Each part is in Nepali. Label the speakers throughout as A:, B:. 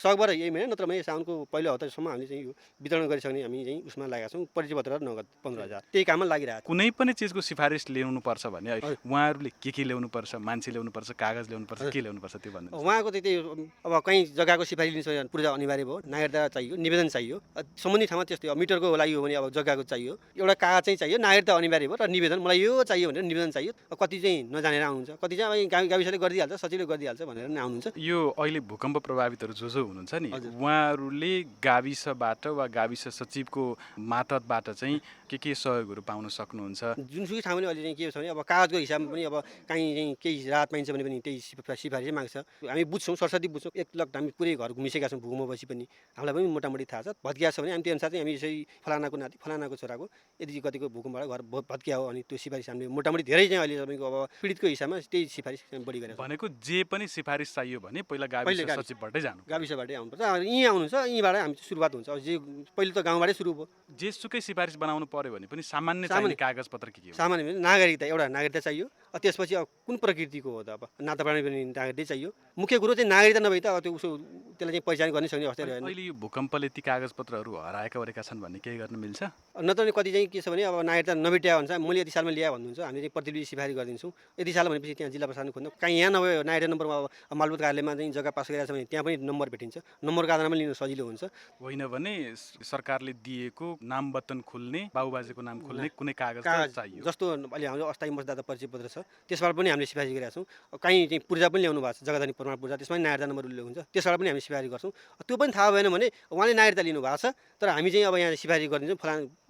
A: सकभर यही महिना नत्र भने साउनको पहिलो हप्तासम्म हामीले चाहिँ यो वितरण गरिसक्ने हामी चाहिँ उसमा लागेका छौँ। परिचय पत्र र नगद 15,000 त्यही काममा लागिरहेको छ।
B: कुनै पनि चिजको सिफारिस ल्याउनुपर्छ भने
A: हजुर।
B: उहाँहरूले के ल्याउनुपर्छ, मान्छे ल्याउनुपर्छ, कागज ल्याउनुपर्छ, के ल्याउनुपर्छ त्यो भन्नु।
A: उहाँको चाहिँ त्यही अब कहीँ जग्गाको सिफारिस लिन्छ भने पूर्जा अनिवार्य भयो, नागरिकता चाहियो, निवेदन चाहियो। सम्बन्धित ठाउँमा त्यस्तै अब मिटरको लागि हो भने अब जग्गाको चाहियो, एउटा कागज चाहिँ चाहियो, नागरिकता अनिवार्य भयो र निवेदन मलाई यो चाहियो भनेर निवेदन चाहियो। कति चाहिँ नजानेर आउनुहुन्छ, कति चाहिँ गाविसले गरिदिइहाल्छ, सचिवले गरिदिइहाल्छ भनेर नि आउनुहुन्छ।
B: यो अहिले भूकम्प प्रभावितहरू जो हुनुहुन्छ नि,
A: हजुर।
B: उहाँहरूले गाविसबाट वा गाविस सचिवको मातहतबाट चाहिँ के सहयोगहरू पाउन सक्नुहुन्छ?
A: जुनसुकै ठाउँमा पनि अहिले चाहिँ के छ भने अब कागजको हिसाबमा पनि अब काहीँ चाहिँ केही राहत पाइन्छ भने पनि त्यही सिफारिसै माग्छ। हामी बुझ्छौँ, सरस्वती बुझ्छौँ। 1 लाख हामी पुरै घर घुमिसकेका छौँ भूकम्पपछि पनि। हामीलाई पनि मोटामोटी थाहा छ। भत्किया छ भने हामी त्यो अनुसार चाहिँ हामी यसरी फलानाको नाति, फलानाको छोराको यदि कतिको भूकम्पबाट घर भत्किया हो अनि त्यो सिफारिस हामीले मोटामोटी धेरै चाहिँ अहिले तपाईँको अब पीडितको हिसाबमा त्यही सिफारिस बढी गरेको छ।
B: भनेको जे पनि सिफारिस चाहियो भने पहिला गाविस सचिवबाटै जानु,
A: गाविसबाटै आउनुपर्छ। यहीँ आउनुहुन्छ, यहीँबाट हामी सुरुवात हुन्छ। जे पहिले त गाउँबाटै सुरु भयो।
B: जेसुकै सिफारिस बनाउनु पर्यो भने पनि सामान्य चाहिने कागजपत्र के हो?
A: सामान्य भने नागरिकता, एउटा नागरिकता चाहियो। त्यसपछि अब कुन प्रकृतिको हो त, अब नाताप्राणी पनि नागरिकतै चाहियो। मुख्य कुरो चाहिँ नागरिकता नभई त त्यो उसो त्यसलाई चाहिँ पहिचान गर्न सक्ने अवस्था रहेन।
B: अहिले यो भूकम्पले ती कागजपत्रहरू हराएका ओरेका छन् भन्ने केही गर्न मिल्छ?
A: नत्र भने कति चाहिँ के छ भने अब नागरिकता नभेट्या भन्छ, मैले यति सालमा ल्याए भन्नुहुन्छ, हामीले चाहिँ प्रतिलिपि सिफारिस गरिदिन्छौँ। यति साल भनेपछि त्यहाँ जिल्ला प्रशासन खोज्नु, कहीँ यहाँ नभए नागरिकता नम्बरमा अब मालपोत कार्यालयमा चाहिँ जग्गा पास गरिरहेको छ भने त्यहाँ पनि नम्बर भेटिन्छ। नम्बरको आधारमा लिन सजिलो हुन्छ।
B: होइन भने सरकारले दिएको नाम बटन खुल्ने, बाबुबाजेको नाम खुल्ने कुनै कागज चाहियो।
A: जस्तो अहिले हाम्रो अस्थायी मतदाता परिचय पत्र छ, त्यसबाट पनि हामीले सिफारिस गरेका छौँ। कहीँ चाहिँ पूर्जा पनि ल्याउनु भएको छ, जग्गाधनी प्रमाण पूर्जा, त्यसमा पनि नागरिकता नम्बर उल्लेख हुन्छ। त्यसबाट पनि हामी सिफारिस गर्छौँ। त्यो पनि थाहा भएन भने उहाँले नागरिकता लिनु भएको छ, तर हामी चाहिँ अब यहाँ सिफारिस गरिदिन्छौँ,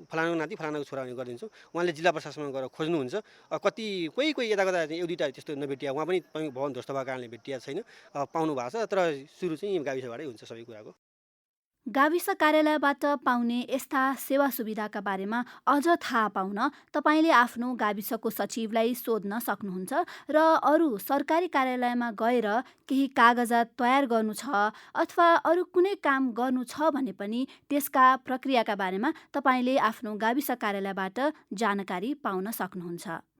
A: फलानाको नाति फलानाको छोरा भने गरिदिन्छौँ। उहाँले जिल्ला प्रशासनमा गएर खोज्नुहुन्छ। कति कोही यता चाहिँ एक दुईवटा त्यस्तो नभेटिया, उहाँ पनि भवन ध्वस्त भएको कारणले भेटिया छैन, पाउनु भएको छ। तर सुरु चाहिँ गाविसबाटै हुन्छ सबै कुराको।
C: गाविस कार्यालयबाट पाउने यस्ता सेवा सुविधाका बारेमा अझ थाहा पाउन तपाईँले आफ्नो गाविसको सचिवलाई सोध्न सक्नुहुन्छ र अरू सरकारी कार्यालयमा गएर केही कागजात तयार गर्नु छ अथवा अरू कुनै काम गर्नु छ भने पनि त्यसका प्रक्रियाका बारेमा तपाईँले आफ्नो गाविस कार्यालयबाट जानकारी पाउन सक्नुहुन्छ।